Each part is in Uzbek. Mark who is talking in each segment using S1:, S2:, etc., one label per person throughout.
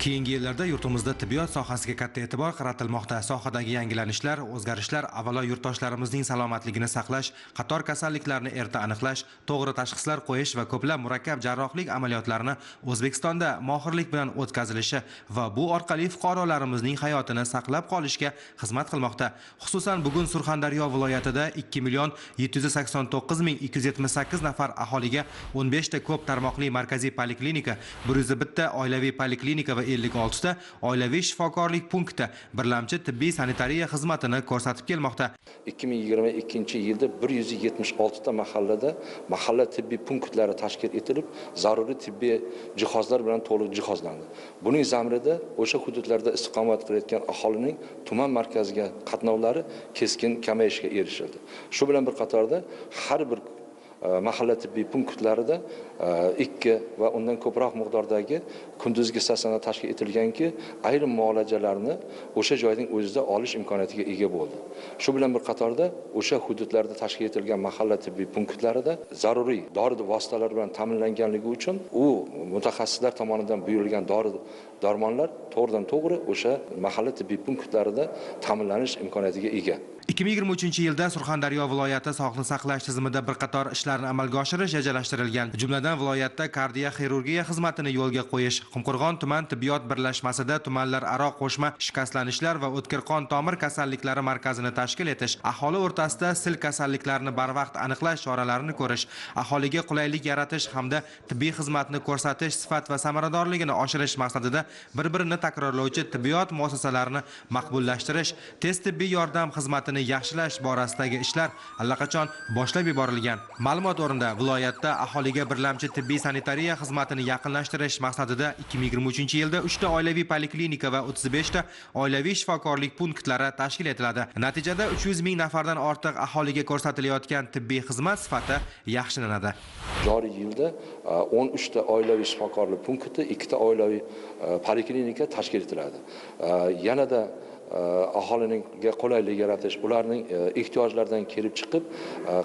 S1: Keyingi yillarda yurtimizda tibbiyot sohasiga katta e'tibor qaratilmoqda. Sohadagi yangilanishlar, o'zgarishlar avvalo yurtdoshlarimizning salomatligini saqlash, qator kasalliklarni erta aniqlash, to'g'ri tashxislar qo'yish va ko'plab murakkab jarrohlik amaliyotlarini O'zbekistonda mohirlik bilan o'tkazilishi va bu orqali fuqarolarimizning hayotini saqlab qolishga xizmat qilmoqda. Xususan bugun Surxondaryo viloyatida 2.892.278 nafar aholiga 15 ta ko'p tarmoqli markaziy poliklinika, 101 ta oilaviy poliklinika va 56 ta oilaviy shifokorlik punkti birlamchi tibbiy sanitariya xizmatini ko'rsatib kelmoqda.
S2: 2022-yilda 176 ta mahalla tibbiy punktlari tashkil etilib, zaruriy tibbiy jihozlar bilan to'liq jihozlandi. Buning zamirida o'sha hududlarda istiqomat qilayotgan aholining tuman markaziga qatnovlari keskin kamayishga erishildi. Shu bilan bir qatorda har bir mahalla tibbiy punktlarida 2 va undan ko'proq miqdordagi kunduzgi statsionar tashkil etilganki, ayrim muolajalarni o'sha joyning o'zida olish imkoniyatiga ega bo'ldi. Shu bilan bir qatorda o'sha hududlarda tashkil etilgan mahalla tibbiy punktlarida zaruriy dori vositalar bilan ta'minlanganligi uchun u mutaxassislar tomonidan buyurilgan dori-darmonlar to'g'ridan-to'g'ri o'sha mahalla tibbiy punktlarida ta'minlanish imkoniyatiga ega.
S1: 2023-yilda Surxondaryo viloyati sog'liqni saqlash tizimida bir qator ishlarni amalga oshirish rejalashtirilgan. Jumladan viloyatda kardiyo-xirurgiya xizmatini yo'lga qo'yish, Qumqo'rg'on tuman tibbiyot birlashmasida tumanlararo qo'shma shikastlanishlar va o'tkir qon tomir kasalliklari markazini tashkil etish, aholi o'rtasida sil kasalliklarini barvaqt aniqlash choralarini ko'rish, aholiga qulaylik yaratish hamda tibbiy xizmatni ko'rsatish sifat va samaradorligini oshirish maqsadida bir-birini takrorlovchi tibbiyot muassasalarini maqbullashtirish, tez tibbiy yordam xizmatini yaxshilash borasidagi ishlar allaqachon boshlab yuborilgan. Ma'lumot o'rinda viloyatda aholiga birlamchi tibbiy sanitariya xizmatini yaqinlashtirish maqsadida 2023-yilda 3 ta oilaviy poliklinika va 35 ta oilaviy shifokorlik punktlari tashkil etiladi. Natijada 300 ming nafardan ortiq aholiga ko'rsatilayotgan tibbiy xizmat sifati yaxshilanadi.
S2: Joriy yilda 13 ta oilaviy shifokorlik punkti, 2 ta oilaviy poliklinika tashkil etiladi. Yanada aholiga qulaylik yaratish, ularning ehtiyojlaridan kelib chiqib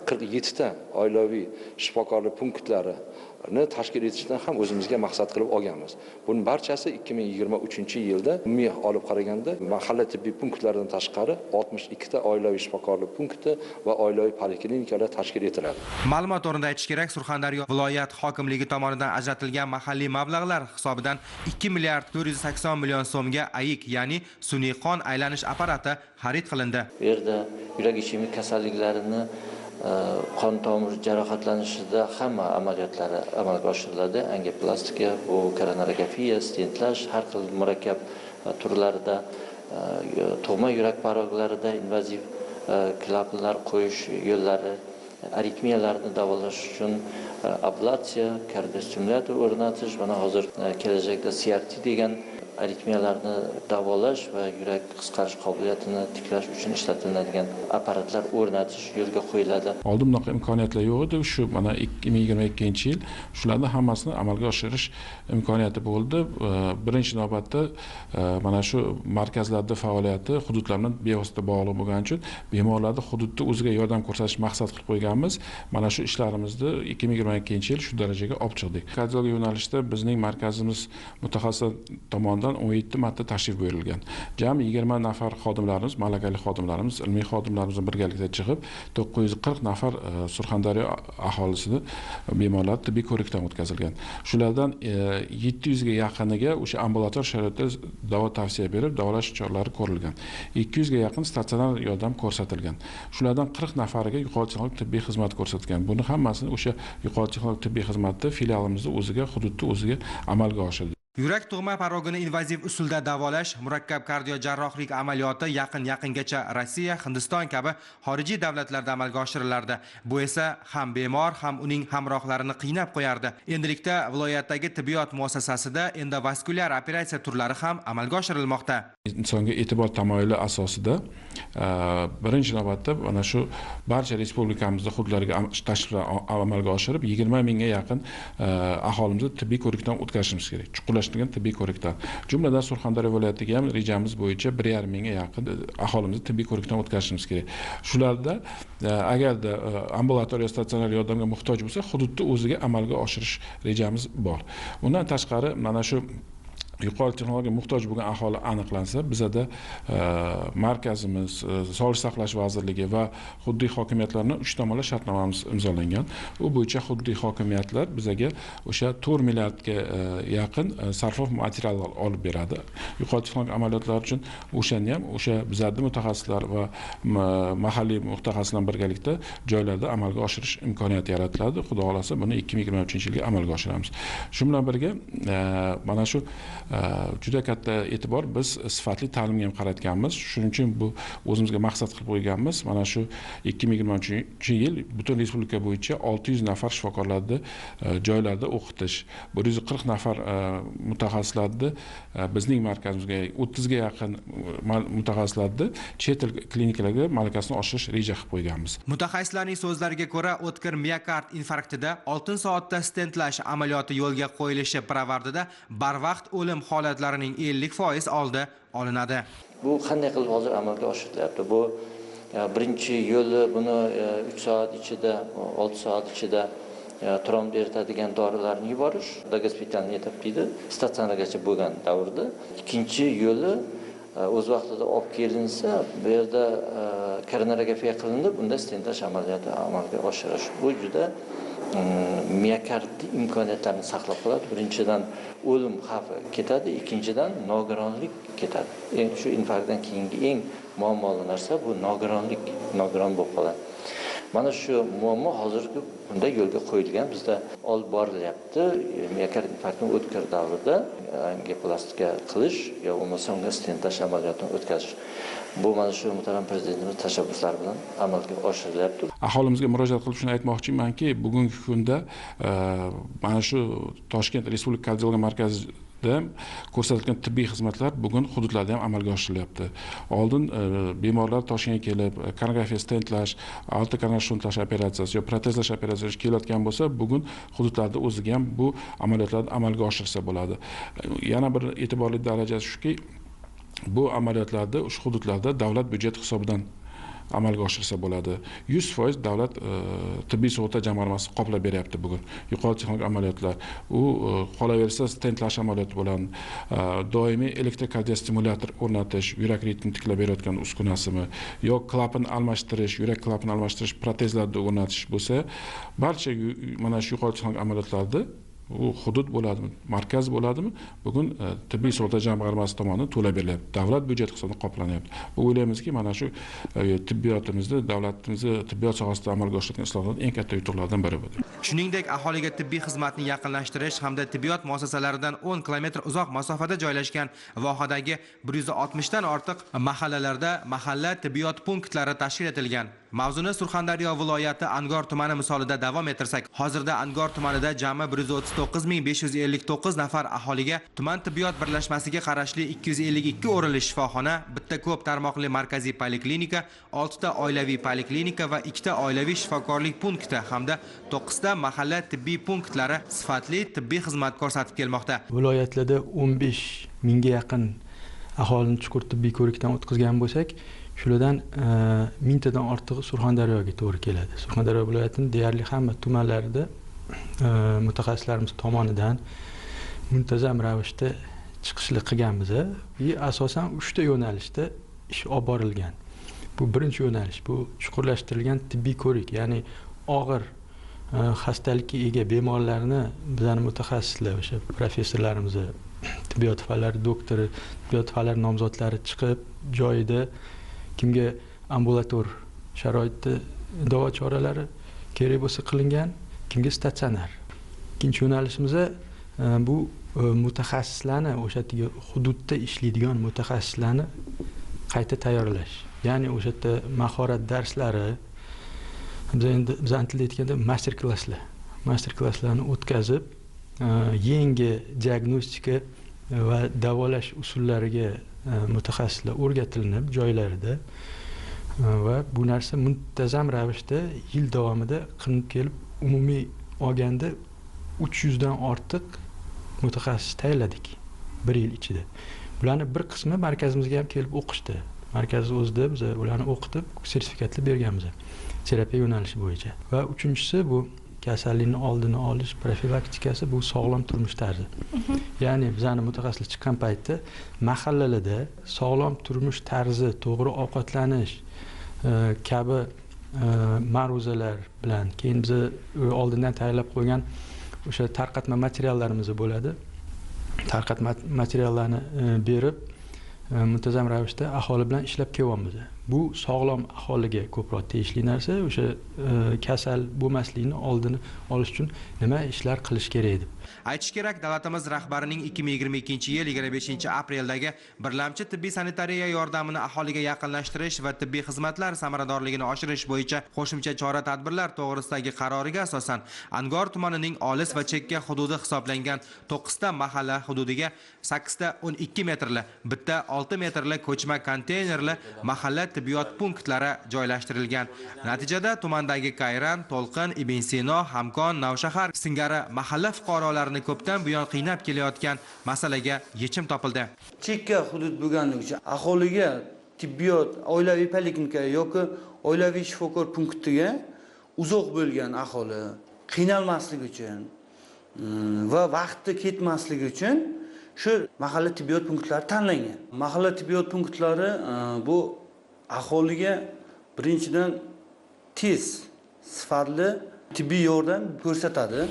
S2: 47 ta oilaviy shifokorlik punktlarini tashkil etishdan ham o'zimizga maqsad qilib olganmiz. Buning barchasi 2023-yilda umumiy olib qaraganda mahalla tibbiy punktlardan tashqari 62 ta oilaviy shifokorlik punkti va oilaviy poliklinikalar tashkil etiladi.
S1: Ma'lumot o'rinda aytish kerak, Surxondaryo viloyat hokimligi tomonidan ajratilgan mahalliy mablag'lar hisobidan 2 milliard 480 million so'mga AIK, ya'ni sun'iy qon aylanish apparati xarid qilindi.
S3: Bu yerda yurak ishemik kasalliklarini qon tomir jarohatlanishida hamma amaliyotlari amalga oshiriladi. Angioplastika, bu koronarografiya, stentlash, har xil murakkab turlarida, tug'ma yurak paroglarida invaziv klapanlar qo'yish yo'llari, aritmiyalarni davolash uchun ablatsiya, kardiostimulyator o'rnatish, mana hozir kelajakda CRT degan aritmiyalarni davolash va yurak qisqarish qobiliyatini tiklash uchun ishlatiladigan apparatlar o'rnatish yo'lga qo'yiladi.
S4: Oldin bunaqa imkoniyatlar yo'q edi. Shu mana 2022-yil shularni hammasini amalga oshirish imkoniyati bo'ldi. Birinchi navbatda mana shu markazlarda faoliyati hududlar bilan bevosita bog'liq bo'lgani uchun bemorlarni hududda o'ziga yordam ko'rsatish maqsad qilib qo'yganmiz. Mana shu ishlarimizni 2022-yil shu darajaga olib chiqdik. Kardiologik yo'nalishda bizning markazimiz mutaxassislar tomonidan 17 marta tashrif buyurilgan. Jami 20 nafar xodimlarimiz, malakali xodimlarimiz, ilmiy xodimlarimiz birgalikda chiqib 940 nafar Surxondaryo aholisini bemorlar tibbiy ko'rikdan o'tkazilgan. Shulardan 700 ga yaqiniga o'sha ambulator sharoitda davo tavsiya berib, davolash choralari ko'rilgan. 200 ga yaqin statsionar yordam ko'rsatilgan. Shulardan 40 nafariga yuqori texnologik tibbiy xizmat ko'rsatilgan. Buni hammasini o'sha yuqori texnologik tibbiy xizmatda filialimizda o'ziga, hududda o'ziga amalga oshirdi.
S1: Yurak tug'ma parogini invaziv usulda davolash, murakkab kardio-jarrohlik amaliyoti yaqingacha Rossiya, Hindiston kabi xorijiy davlatlarda amalga oshirilardi. Bu esa ham bemor, ham uning hamrohlarini qiynab qo'yardi. Endilikda viloyatdagi tibbiyot muassasasida endovaskulyar operatsiya turlari ham amalga oshirilmoqda.
S4: Insonga e'tibor tamoyili asosida birinchi navbatda mana shu barcha respublikamizda hududlarga tashriflar amalga oshirib 20 mingga yaqin aholimizni tibbiy ko'rikdan o'tkazishimiz kerak. Chuqurlashtirilgan tibbiy ko'rikdan. Jumladan Surxondaryo viloyatiga ham rejamiz bo'yicha 1,5 mingga yaqin aholimizni tibbiy ko'rikdan o'tkazishimiz kerak. Shularda agarda ambulatoriya statsionar yordamga muhtoj bo'lsa, hududda o'ziga amalga oshirish rejamiz bor. Undan tashqari mana shu yuqori texnologiyaga muhtoj bo'lgan aholi aniqlansa, bizada markazimiz, Sog'liqni saqlash vazirligi va hududiy hokimiyatlarning 3 tomonlama shartnomamiz imzolangan. U bo'yicha hududiy hokimiyatlar bizaga o'sha 4 milliardga yaqin sarfov materiallar olib beradi. Yuqori texnologik amaliyotlar uchun o'shani ham o'sha bizada mutaxassislar va mahalliy mutaxassislar birgalikda joylarda amalga oshirish imkoniyati yaratiladi. Xudo xolasa buni 2023-yilga amalga oshiramiz. Shu bilan birga mana shu juda katta e'tibor biz sifatli ta'limga ham qaratganmiz. Shuning uchun bu o'zimizga maqsad qilib qo'yganmiz. Mana shu 2023-yil butun respublika bo'yicha 600 nafar shifokorlarni joylarda o'qitish, 140 nafar mutaxassislarni bizning markazimizga 30 ga yaqin mutaxassislarni chet el klinikalarga malakasini oshirish reja qilib qo'yganmiz.
S1: Mutaxassislarning so'zlariga ko'ra, o'tkir miokard infarktida 6 soatda stentlash amaliyoti yo'lga qo'yilishi pirovardida barvaqt o'lim holatlarining 50% oldi olinadi.
S3: Bu qanday qilib hozir amalga oshirilyapti? Bu birinchi yo'li buni 3 soat ichida, 6 soat ichida tromb eritadigan dorilarni yuborish, gospitalniy etap deydi, statsionargacha bo'lgan davrda. Ikkinchi yo'li o'z vaqtida olib kelinsa, bu yerda koronarografiya qilinib, bunda stentlash amaliyoti amalga oshirish. Bu juda miokard imkoniyatlarini saqlab qoladi. Birinchidan o'lim xavfi ketadi, ikkinchidan nogironlik ketadi. Shu infarktdan keyingi eng muammoli narsa bu nogiron bo'lib qoladi. Mana shu muammo hozirgi kunda yo'lga qo'yilgan, bizda olib borilyapti. Miokard infarktini o'tkir davrida angioplastika qilish yo bo'lmasa unga stentlash amaliyotini o'tkazish. Bu mana shu muhtaram prezidentimiz tashabbuslari bilan amalga oshirilyapti.
S4: Aholimizga murojaat qilib shuni aytmoqchimanki, bugungi kunda mana shu Toshkent Respublika kardiologiya markazida ko'rsatilgan tibbiy xizmatlar bugun hududlarda ham amalga oshirilyapti. Oldin bemorlar Toshkentga kelib, koronagrafiya stentlash, alta koronar shuntlash operatsiyasi yo protezlash operatsiyasi kelayotgan bo'lsa, bugun hududlarda o'ziga ham bu amaliyotlarni amalga oshirsa bo'ladi. Yana bir e'tiborli daraja shuki, bu amaliyotlarda o'sha hududlarda davlat byudjeti hisobidan amalga oshirsa bo'ladi. 100% davlat tibbiy sug'urta jamg'armasi qoplab beryapti bugun. Yuqori texnologik amaliyotlar. U qolaversa stentlash amaliyoti bilan doimiy elektrokardiostimulyator o'rnatish, yurak ritmini tiklab berayotgan uskunasimi, yo klapan almashtirish, yurak klapan almashtirish protezlarni o'rnatish bo'lsa, barcha mana shu yuqori texnologik amaliyotlarda u hudud bo'ladimi, markaz bo'ladimi, bugun tibbiy sug'urta jamg'armasi tomonidan to'lab berilyapti. Davlat byudjeti hisobidan qoplanyapti. Bu o'ylaymizki, mana shu tibbiyotimizni, davlatimizni tibbiyot sohasida amalga oshirilgan islohotlar eng katta yutuqlardan biri bo'ldi.
S1: Shuningdek, aholiga tibbiy xizmatni yaqinlashtirish hamda tibbiyot muassasalaridan 10 kilometr uzoq masofada joylashgan vohadagi 160 dan ortiq mahallalarda mahalla tibbiyot punktlari tashkil etilgan. Mavzuni Surxondaryo viloyati Angor tumani misolida davom ettirsak, hozirda Angor tumanida jami 139.559 nafar aholiga tuman tibbiyot birlashmasiga qarashli 252 o'rinli shifoxona, bitta ko'p tarmoqli markaziy poliklinika, 6 ta oilaviy poliklinika va 2 ta oilaviy shifokorlik punkti hamda 9 ta mahalla tibbiy punktlari sifatli tibbiy xizmat ko'rsatib kelmoqda.
S5: Viloyatlarda 15 mingga yaqin aholini chuqur tibbiy ko'rikdan o'tkazgan bo'lsak, shulardan 1000 tadan ortig'i Surxondaryoga to'g'ri keladi. Surxondaryo viloyatining deyarli hamma tumanlarida mutaxassislarimiz tomonidan muntazam ravishda chiqishlar qilganmiz. Asosan 3 ta yo'nalishda ish olib borilgan. Bu birinchi yo'nalish, bu chuqurlashtirilgan tibbiy ko'rik, ya'ni og'ir xastalikka ega bemorlarni bizning mutaxassislar, o'sha professorlarimiz, tibbiyot fanlari doktori, tibbiyot fanlari nomzodlari chiqib joyida kimga ambulator sharoitda davo choralari kerak bo'lsa qilingan, kimga statsionar. Ikkinchi yo'nalishimiz bu mutaxassislarni, o'sha hududda ishlaydigan mutaxassislarni qayta tayyorlash. Ya'ni o'sha yerda mahorat darslari, biz tilda aytganda master klasslarni o'tkazib, yangi diagnostika va davolash usullariga mutaxassislar o'rgatilinib joylarida va bu narsa muntazam ravishda yil davomida qilinib kelib, umumiy olganda 300 dan ortiq mutaxassis tayyorladik 1 yil ichida. Bularning bir qismi markazimizga ham kelib o'qishdi. Markaz o'zida biz ularni o'qitib, sertifikatlab berganmiz. Terapiya yo'nalishi bo'yicha. Va uchinchisi bu kasallikni oldini olish profilaktikasi bu sog'lom turmush tarzi. Ya'ni bizani mutaxassislar chiqqan paytda mahallalarda sog'lom turmush tarzi, to'g'ri ovqatlanish kabi ma'ruzalar bilan keyin biz oldindan tayyorlab qo'ygan o'sha tarqatma materiallarimiz bo'ladi. Tarqatma materiallarni berib muntazam ravishda aholi bilan ishlab kelyapmiz. Bu sog'lom aholiga ko'proq tegishli narsa. O'sha kasal bo'lmaslikni oldini olish uchun nima ishlar qilish kerak deb.
S1: Aytish kerak, davlatimiz rahbarining 2022-yil 25-apreldagi birlamchi tibbiy sanitariya yordamini aholiga yaqinlashtirish va tibbiy xizmatlar samaradorligini oshirish bo'yicha qo'shimcha chora-tadbirlar to'g'risidagi qaroriga asosan Angor tumanining olis va chekka hududi hisoblangan 9 ta mahalla hududiga 8 ta 12 metrli, bitta 6 metrli ko'chma konteynerli mahalla tibbiyot punktlari joylashtirilgan. Natijada tumandagi Kayran, To'lqin, Ibn Sino, Hamkon, Navshahar singari mahalla fuqarolarini ko'pdan buyon qiynab kelayotgan masalaga yechim topildi.
S6: Chekka hudud bo'lganligi uchun aholiga tibbiyot, oilaviy poliklinika yoki oilaviy shifokor punktiga uzoq bo'lgan aholi qiynalmasligi uchun va vaqtda ketmasligi uchun shu mahalla tibbiyot punktlari tanlangan. Mahalla tibbiyot punktlari bu aholiga birinchidan tez, sifatli tibbiy yordam ko'rsatadi.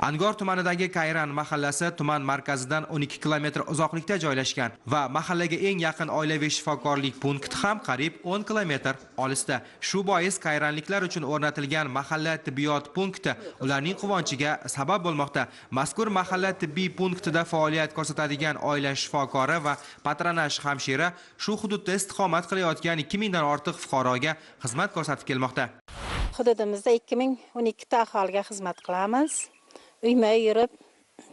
S1: Angor tumanidagi Kayran mahallasi tuman markazidan 12 kilometr uzoqlikda joylashgan va mahallaga eng yaqin oilaviy shifokorlik punkti ham qariyb 10 kilometr olisda. Shu bois Kayranliklar uchun o'rnatilgan mahalla tibbiyot punkti ularning quvonchiga sabab bo'lmoqda. Mazkur mahalla tibbiy punktida faoliyat ko'rsatadigan oila shifokori va patronaj hamshira shu hududda istiqomat qilayotgan 2000 dan ortiq fuqaroga xizmat ko'rsatib kelmoqda.
S7: Hududimizda 2012 ta aholiga xizmat qilamiz. Uyma yurib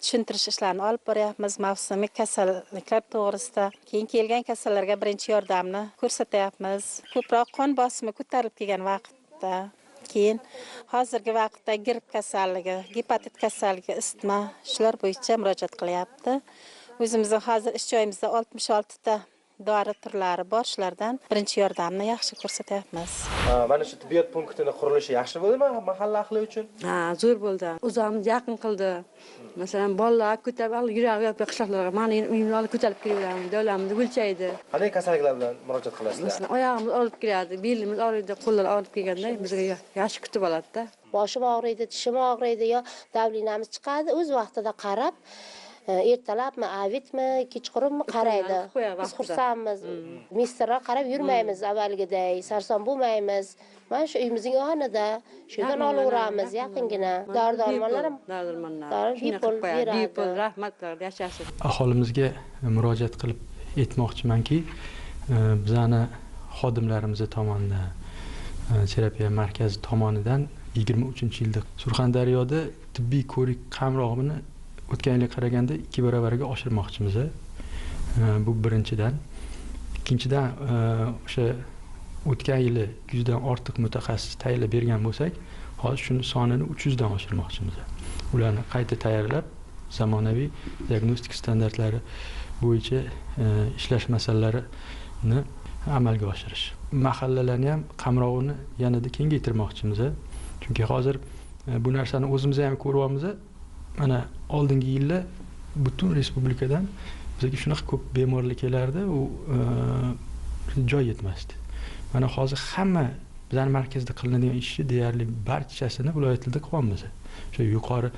S7: tushuntirish ishlarini olib boryapmiz. Mavsumiy kasalliklar to'g'risida, keyin kelgan kasallarga birinchi yordamni ko'rsatyapmiz. Ko'proq qon bosimi ko'tarilib kelgan vaqtda, keyin hozirgi vaqtda gripp kasalligi, gepatit kasalligi, isitma shular bo'yicha murojaat qilyapti. O'zimizning hozir ish joyimizda 66 ta dori turlari bor, shulardan birinchi yordamni yaxshi ko'rsatyapmiz.
S1: Mana shu tibbiyot punktining qurilishi yaxshi bo'ldimi mahalla ahli uchun?
S8: Ha, zo'r bo'ldi. O'zimiz yaqin qildi. Masalan, bolalar ko'tarib yuradi, qishloqlarga mani uyimni olib ko'tarib kelaveramiz, davlatimiz o'lchaydi.
S1: Qanday kasalliklar bilan murojaat qilasizlar?
S8: Masalan, oyog'imiz olib keladi, belimiz og'riydi, qo'llar og'rib kelganda bizga yaxshi kutib oladi-da.
S9: Boshim og'riydi, tishim og'riydi yo davlinamiz chiqadi, o'z vaqtida qarab ertalabmi, avitmi, kechqurunmi qaraydi. Biz xursandmiz. Misterlar qarab yurmaymiz avvalgiday, sarson bo'lmaymiz. Mana shu uyimizning yonida, shundan olaveramiz yaqingina. Dori-darmonlar ham bepul beradi.
S8: Bepul, rahmatlar, yashashsin.
S5: Aholimizga murojaat qilib aytmoqchimanki, bizani xodimlarimiz tomonidan, terapiya markazi tomonidan 23-yilda Surxondaryoda tibbiy ko'rik qamrog'ini o'tgan yilga qaraganda 2 barobarga oshirmoqchimiz. Bu birinchidan. Ikkinchidan, o'sha o'tgan yili 200 dan ortiq mutaxassis tayyorlab bergan bo'lsak, hozir shuni sonini 300 dan oshirmoqchimiz. Ularni qayta tayyorlab, zamonaviy diagnostik standartlari bo'yicha ishlash masalalarini amalga oshirish. Mahallalarni ham qamrog'ini yanada kengaytirmoqchimiz. Chunki hozir bu narsani o'zimiz ham ko'ryapmiz. Mana oldingi yillar butun respublikadan bizga shunaqa ko'p bemorlar kelardi, u joy yetmasdi. Mana hozir hamma bizning markazda qilinadigan ishni deyarli barchasini viloyatlarda qilyapmiz. O'sha yuqori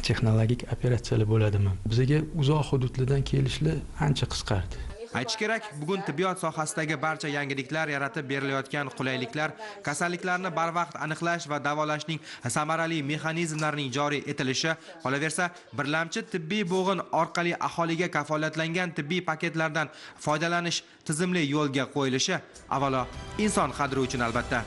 S5: texnologik operatsiyalar bo'ladimi? Bizga uzoq hududlardan kelishlar ancha qisqardi.
S1: Aytish kerak, bugun tibbiyot sohasidagi barcha yangiliklar yaratib berilayotgan qulayliklar, kasalliklarni barvaqt aniqlash va davolashning samarali mexanizmlarining joriy etilishi, qolaversa, birlamchi tibbiy bo'g'in orqali aholiga kafolatlangan tibbiy paketlardan foydalanish tizimli yo'lga qo'yilishi, avvalo inson qadri uchun albatta.